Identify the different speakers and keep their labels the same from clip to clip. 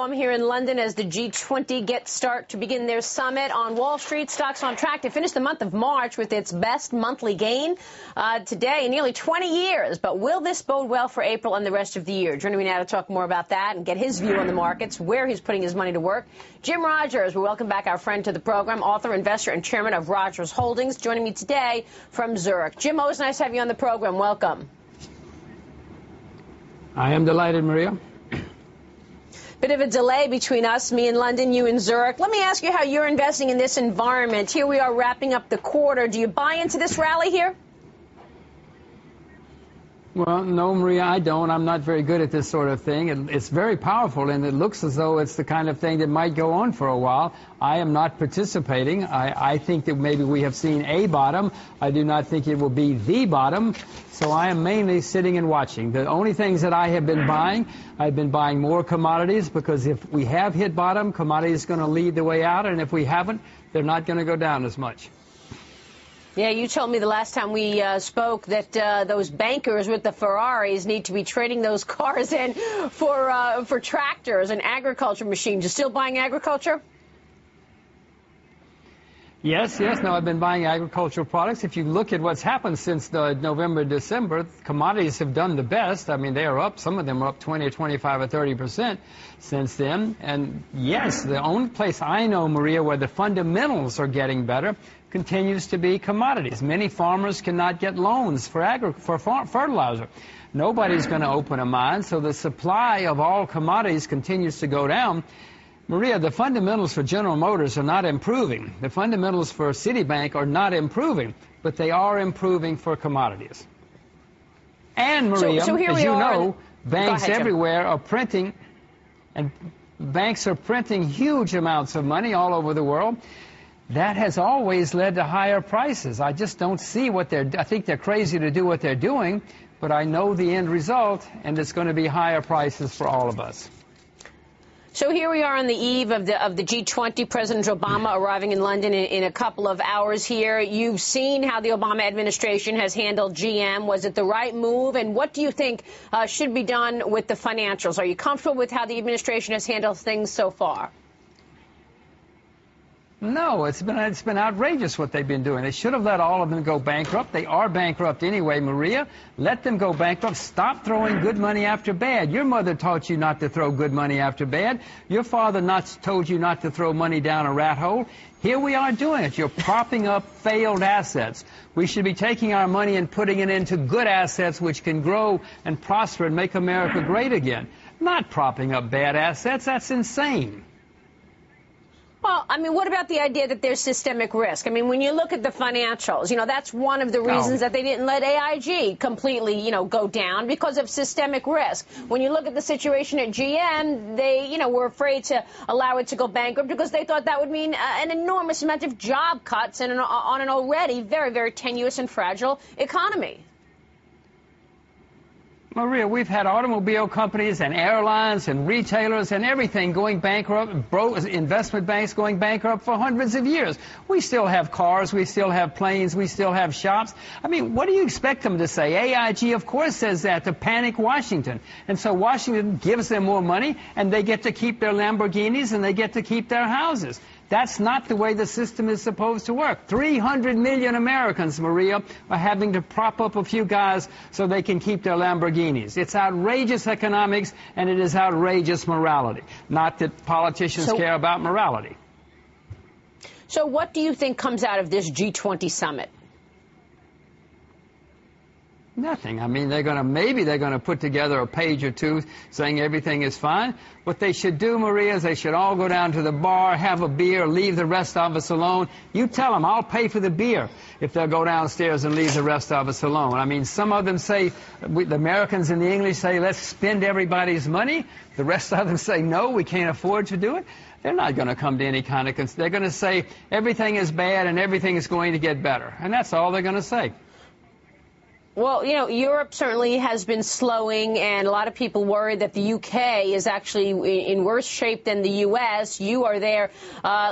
Speaker 1: I'm here in London as the G20 gets start to begin their summit. On Wall Street, stocks on track to finish the month of March with its best monthly gain today in nearly 20 years. But will this bode well for April and the rest of the year? Joining me now to talk more about that and get his view on the markets, where he's putting his money to work, Jim Rogers. We welcome back our friend to the program, author, investor, and chairman of Rogers Holdings, joining me today from Zurich. Jim, always nice to have you on the program. Welcome.
Speaker 2: I am delighted, Maria.
Speaker 1: Bit of a delay between us, me in London, you in Zurich. Let me ask you how you're investing in this environment. Here we are wrapping up the quarter. Do you buy into this rally here?
Speaker 2: Well, no, Maria, I don't. I'm not very good at this sort of thing. It's very powerful, and it looks as though it's the kind of thing that might go on for a while. I am not participating. I think that maybe we have seen a bottom. I do not think it will be the bottom. So I am mainly sitting and watching. The only things that I have been buying, I've been buying more commodities, because if we have hit bottom, commodities are going to lead the way out, and if we haven't, they're not going to go down as much.
Speaker 1: Yeah, you told me the last time we spoke that those bankers with the Ferraris need to be trading those cars in for tractors and agriculture machines. You still buying agriculture?
Speaker 2: Yes. No, I've been buying agricultural products. If you look at what's happened since the November, December, commodities have done the best. I mean, they are up. Some of them are up 20 or 25 or 30% since then. And yes, the only place I know, Maria, where the fundamentals are getting better continues to be commodities. Many farmers cannot get loans for fertilizer. Nobody's going to open a mine, so the supply of all commodities continues to go down. Maria, the fundamentals for General Motors are not improving. The fundamentals for Citibank are not improving, but they are improving for commodities. And, Maria,
Speaker 1: so here
Speaker 2: as you know, banks
Speaker 1: ahead,
Speaker 2: everywhere are printing, and banks are printing huge amounts of money all over the world. That has always led to higher prices. I just don't see I think they're crazy to do what they're doing, but I know the end result, and it's going to be higher prices for all of us.
Speaker 1: So here we are on the eve of the G20, President Obama arriving in London in a couple of hours here. You've seen how the Obama administration has handled GM. Was it the right move? And what do you think should be done with the financials? Are you comfortable with how the administration has handled things so far?
Speaker 2: No, it's been outrageous what they've been doing. They should have let all of them go bankrupt. They are bankrupt anyway, Maria. Let them go bankrupt. Stop throwing good money after bad. Your mother taught you not to throw good money after bad. Your father told you not to throw money down a rat hole. Here we are doing it. You're propping up failed assets. We should be taking our money and putting it into good assets which can grow and prosper and make America great again. Not propping up bad assets. That's insane.
Speaker 1: Well, I mean, what about the idea that there's systemic risk? I mean, when you look at the financials, you know, that's one of the reasons that they didn't let AIG completely, you know, go down, because of systemic risk. When you look at the situation at GM, they, you know, were afraid to allow it to go bankrupt because they thought that would mean an enormous amount of job cuts on an already very, very tenuous and fragile economy.
Speaker 2: Maria, we've had automobile companies and airlines and retailers and everything going bankrupt, investment banks going bankrupt for hundreds of years. We still have cars, we still have planes, we still have shops. I mean, what do you expect them to say? AIG, of course, says that to panic Washington. And so Washington gives them more money, and they get to keep their Lamborghinis and they get to keep their houses. That's not the way the system is supposed to work. 300 million Americans, Maria, are having to prop up a few guys so they can keep their Lamborghinis. It's outrageous economics, and it is outrageous morality. Not that politicians care about morality.
Speaker 1: So what do you think comes out of this G20 summit?
Speaker 2: Nothing. I mean, maybe they're going to put together a page or two saying everything is fine. What they should do, Maria, is they should all go down to the bar, have a beer, leave the rest of us alone. You tell them, I'll pay for the beer if they'll go downstairs and leave the rest of us alone. I mean, some of them say, the Americans and the English say, let's spend everybody's money. The rest of them say, no, we can't afford to do it. They're not going to come to any kind of they're going to say everything is bad and everything is going to get better. And that's all they're going to say.
Speaker 1: Well, you know, Europe certainly has been slowing, and a lot of people worry that the UK is actually in worse shape than the U.S. You are there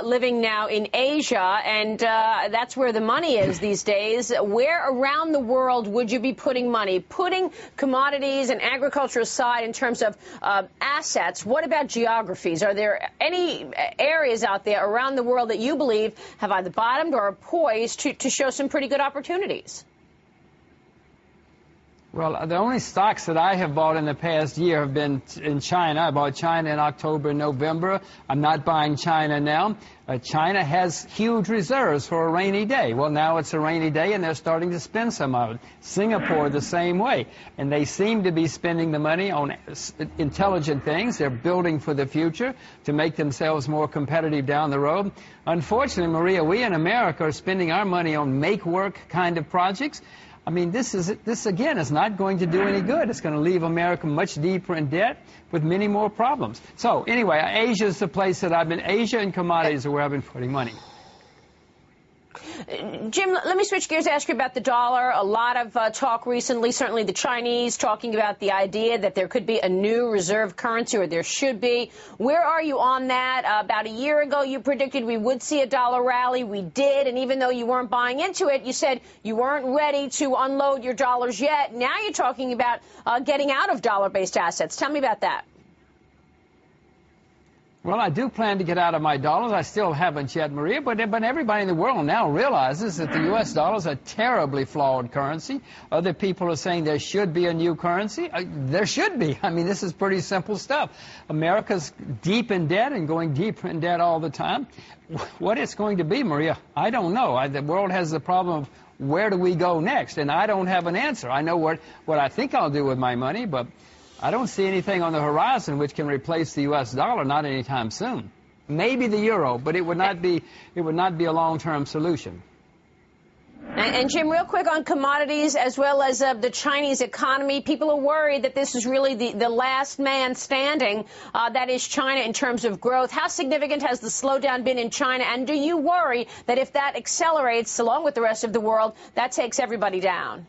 Speaker 1: living now in Asia, and that's where the money is these days. Where around the world would you be putting money? Putting commodities and agriculture aside in terms of assets, what about geographies? Are there any areas out there around the world that you believe have either bottomed or are poised to show some pretty good opportunities?
Speaker 2: Well, the only stocks that I have bought in the past year have been in China. I bought China in October and November. I'm not buying China now. China has huge reserves for a rainy day. Well, now it's a rainy day, and they're starting to spend some of it. Singapore, the same way. And they seem to be spending the money on intelligent things. They're building for the future to make themselves more competitive down the road. Unfortunately, Maria, we in America are spending our money on make-work kind of projects. I mean, this again is not going to do any good. It's going to leave America much deeper in debt with many more problems. So anyway, Asia is the place that Asia and commodities are where I've been putting money.
Speaker 1: Jim, let me switch gears and ask you about the dollar. A lot of talk recently, certainly the Chinese, talking about the idea that there could be a new reserve currency, or there should be. Where are you on that? About a year ago, you predicted we would see a dollar rally. We did, and even though you weren't buying into it, you said you weren't ready to unload your dollars yet. Now you're talking about getting out of dollar-based assets. Tell me about that.
Speaker 2: Well, I do plan to get out of my dollars. I still haven't yet, Maria, but everybody in the world now realizes that the U.S. dollar is a terribly flawed currency. Other people are saying there should be a new currency. There should be. I mean, this is pretty simple stuff. America's deep in debt and going deeper in debt all the time. What it's going to be, Maria, I don't know. The world has the problem of where do we go next, and I don't have an answer. I know what I think I'll do with my money, but I don't see anything on the horizon which can replace the U.S. dollar, not anytime soon. Maybe the euro, but it would not be a long-term solution.
Speaker 1: And Jim, real quick on commodities as well as the Chinese economy, people are worried that this is really the last man standing, that is China, in terms of growth. How significant has the slowdown been in China? And do you worry that if that accelerates along with the rest of the world, that takes everybody down?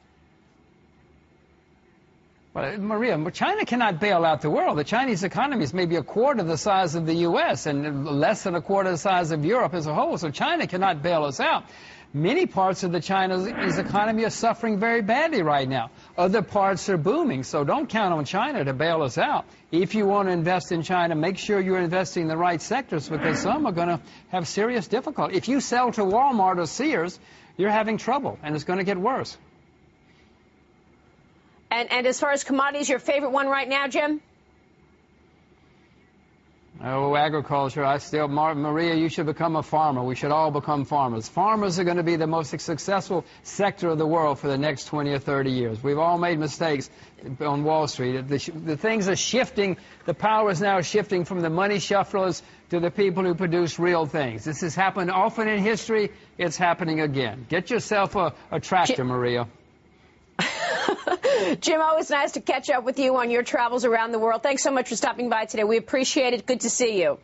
Speaker 2: Well, Maria, China cannot bail out the world. The Chinese economy is maybe a quarter the size of the U.S. and less than a quarter the size of Europe as a whole, so China cannot bail us out. Many parts of the Chinese economy are suffering very badly right now. Other parts are booming, so don't count on China to bail us out. If you want to invest in China, make sure you're investing in the right sectors, because some are going to have serious difficulty. If you sell to Walmart or Sears, you're having trouble, and it's going to get worse.
Speaker 1: And as far as commodities, your favorite one right now, Jim?
Speaker 2: Oh, agriculture. Maria, you should become a farmer. We should all become farmers. Farmers are going to be the most successful sector of the world for the next 20 or 30 years. We've all made mistakes on Wall Street. The things are shifting. The power is now shifting from the money shufflers to the people who produce real things. This has happened often in history. It's happening again. Get yourself a tractor, Maria.
Speaker 1: Jim, always nice to catch up with you on your travels around the world. Thanks so much for stopping by today. We appreciate it. Good to see you.